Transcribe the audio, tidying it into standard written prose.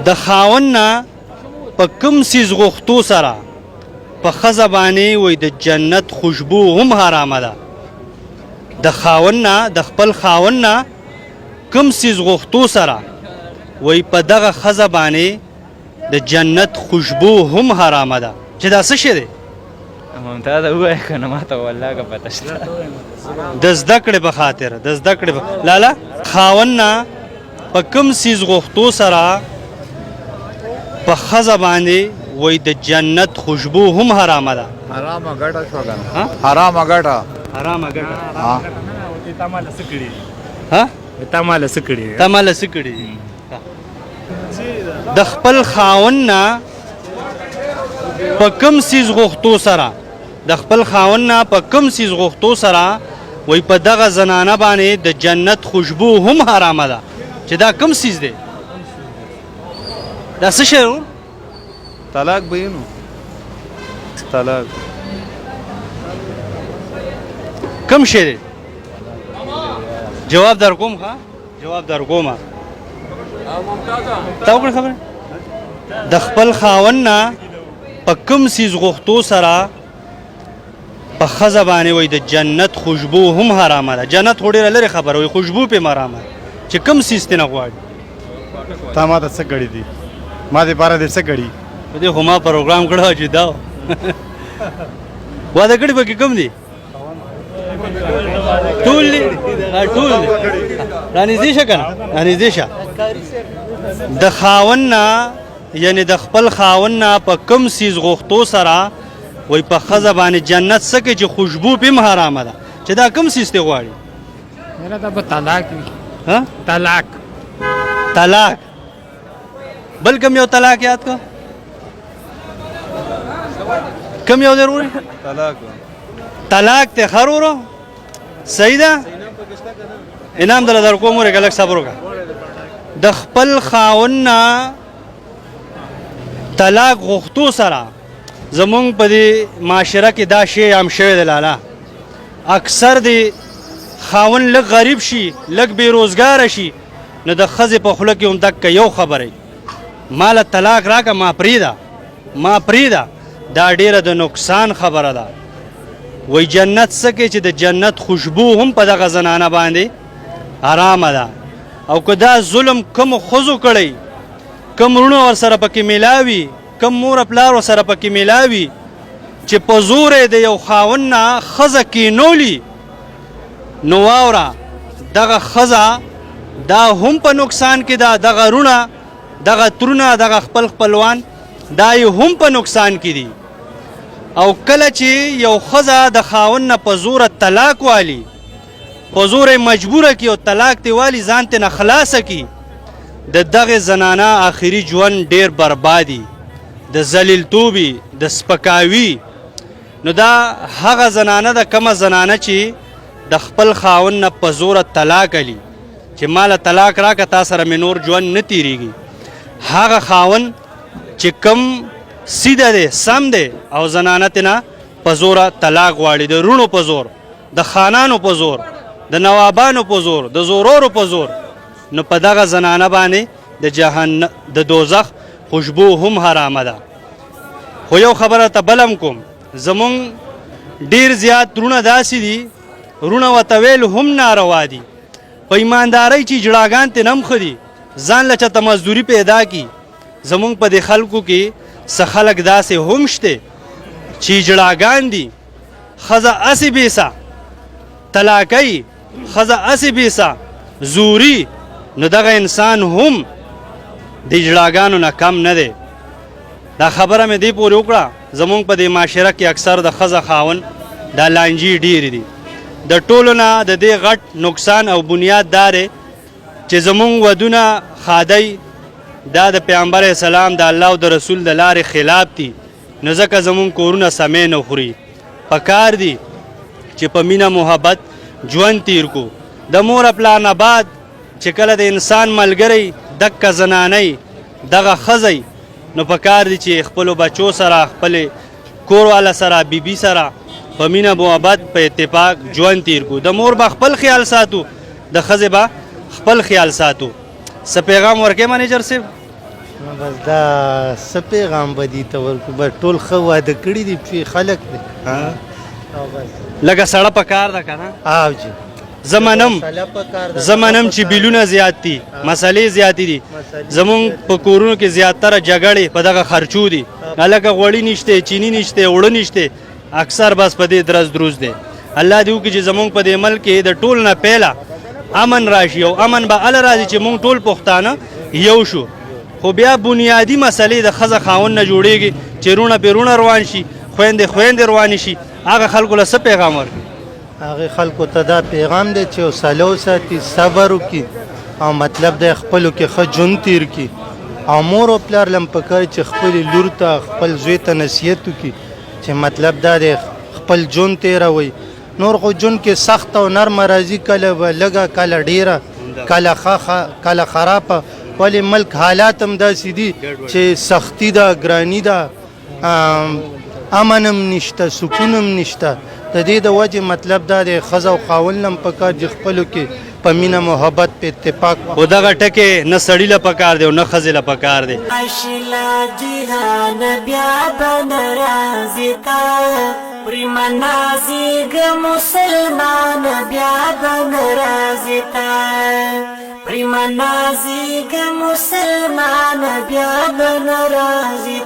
د خاوند نه په کوم څیز غوښتو سره په ښځه باندې وایي د جنت خوشبو هم حرامه ده. د خاوند نه د خپل خاوند نه کوم څیز غوښتو سره وایي په دغه ښځه باندې د جنت خوشبو هم حرامه ده. چې دا څه شی دی؟ ممتاز ووایه که نه ماته والله که پته شته. د زده کړې په خاطر د زده کړې لاله خاوند نه په کوم څیز غوښتو سره په ښځه باندې وایي د جنت خوشبو هم حرامه ده. حرامه ګټه شوه که نه؟ حرامه ګټه. حرامه ګټه. تا ماله څه کړي؟ ها؟ تا ماله څه کړي؟ تا ماله څه کړي؟ د خپل خاوند نه په کوم څیز غوښتو سره د خپل خاوند نه په کوم څیز غوښتو سره وایي په دغه زنانه باندې د جنت خوشبو هم حرامه ده. چې دا کوم څیز دی؟ دا څه شی و؟ طلاق به یې نو طلاق کوم شی دی؟ جواب در کوم ښه جواب در کومه تا وکړه خبره. د خپل خاوند نه په کوم څیز غوښتو سره په ښځه باندې وایي د جنت خوشبو هم حرامه ده. جنت خو ډېره لرې خبره وایي خوشبو پې حرامه ده. چې کوم څیز ترې نه غواړي. تا ما ته څه کړي دي؟ ما دپاره دې څه کړي؟ په دې خو ما پروګرام کړی و چې دا واده کړي پکې کوم دي؟ ټول دي ټول دي. رانږدې شه که نه رانږدې شه. د خاوند نه یعنې د خپل خاوند نه په کوم څیز غوښتو سره وایي په ښځه باندې جنت څه کوي چې خوشبو پې هم حرامه ده. چې دا کوم څیز ترې غواړي؟ میرا دا به طلاق وي. ها؟ طلاق. طلاق. بل کوم یو طلاق یاد کړه؟ کوم یو دی وروړي؟ طلاق طلاق ته خر ورو صحیح ده. انعام دله در کوم ورې لږ صبر وکړه. د خپل خاوند نه طلاق غوښتو سره زمونږ په دې معاشره کې دا شی عام شوی دی لاله. اکثر د خاوند لږ غریب شي لږ بېروزګاره شي نو د ښځې په خوله کې هم دقه یو خبره ما له طلاق راکړه ما پرېږده ما پرېږده. دا ډېره د نقصان خبره ده. وایي جنت څه کوي چې د جنت خوشبو هم په دغه زنانه باندې حرامه ده. او که دا ظلم کومو ښځو کړی کوم وروڼه ورسره پکې میلاوي کوم مور پلار ورسره پکې میلاوي چې په زور یې د یو خاوند نه ښځه کینولي نو واوره دغه ښځه دا هم په نقصان کې ده. دغه وروڼه دغه ترونه دغه خپل خپلوان دا یې هم په نقصان کې دي. او کله چې یو ښځه د خاوند نه په زوره طلاق والي په زوره یې مجبوره کړي او طلاق ترې والي ځان ترې نه خلاصه کړي د دغې زنانه آخري ژوند ډېر بربادي د ذلیلتوبي د سپکاوي. نو دا هغه زنانه ده کومه زنانه چې د خپل خاوند نه په زوره طلاق علي چې ما له طلاق راکړه تا سره مې نور ژوند نه تېرېږي. هغه خاوند چې کم سیده دی سم دی او زنانه ترې نه په زوره طلاق غواړي د وروڼو په زور د خانانو په زور د نوابانو په زور د زورورو په زور نو په دغه زنانه باندې د جهنم د دوزخ خوشبو هم حرامه ده. خو یو خبره ته بلم کوم زمونږ ډېر زیات وروڼه داسې دي وروڼه ورته ویل هم ناروا دي. په ایماندارۍ چې جړاګان ترې نه هم ښه دي ځان له چاته مزدوري پیدا کړي. زمونږ په دې خلکو کې څه خلک داسې هم شته چې جړاګان دي. ښځه هسې بیسه طلاقی ښځه هسې بیسه زوري نو دغه انسان هم د جړاګانو نه کم نه دی. دا خبره مې دې پورې وکړه زمونږ په دې معاشره کې اکثر د ښځه خاوند دا لانجې ډېرې دي. د ټولو نه د دې غټ نقصان او بنیاد دا دی چې زمونږ ودونه خادی دا د پیغمبر اسلام د الله او د رسول د لارې خلاف دي. نو ځکه زمونږ کورونه سمې نه خوري. پکار دي چې په مینه محبت ژوند تیر کو. د مور پلار نه بعد چې کله د انسان ملګری دکه زنانۍ دغه ښځی نو پکار دي چې خپلو بچو سره خپل کور والا سره بیبي سره په مینه محبت په اتفاق ژوند تیر کو. د مور به خپل خیال ساتو د ښځې به خپل خیال ساتو. څه پیغام ورکې منیجر صاحب؟ بس دا څه پیغام به دي ته ورکړو بس ټول ښه واده کړي دي چې خلک دي او بس لکه سړه په کار ده که نه او جي زمنم چې بیلونه زیات دي مسلې زیاتې دي زمونږ په کورونو کې زیاتره جګړې په دغه خرچو دي هلکه غوړي نشته چینی نشته اوړه نشته اکثر بس په دې درز دروز دی الله دې وکړي چې زمونږ په دې ملک کې د ټول نه پیله امن راشي او امن به هله راځي چې مونږ ټول پښتانه یو شو خو بیا بنیادي مسلې د ښځه خاوند نه جوړېږي چې رونه پې روان شي خویندې روانې شي هغه خلکو له څه پیغام ورکړي هغه خلکو ته دا پیغام دی چې حوصله وساتي صبر وکړي او مطلب د خپلو کې ښه ژوند تیر کړي او مور او پلار لم پکار چې خپلې لور ته خپل زوی ته نصیحت وکړي چې مطلب دا دی خپل ژوند تیروئ نور خو ژوند کې سخت او نرمه راځي کله به لږه کله ډیره کله ښه کله خرابه ولې ملک حالات هم داسې دي چې سختی ده ګرانی ده امن هم نشته سکون هم نشته د دې د وجې مطلب دا دی ښځه او خاوند هم پکار چې خپلو کې په مینه محبت په اتفاق خو دغه ټکې نه سړي له پکار دی او نه ښځې له پکار دی اشلا جهان بیا بنرازی تا پریمنازی گ مسلمان بیا بنرازی تا پریمنازی گ مسلمان بیا بنرازی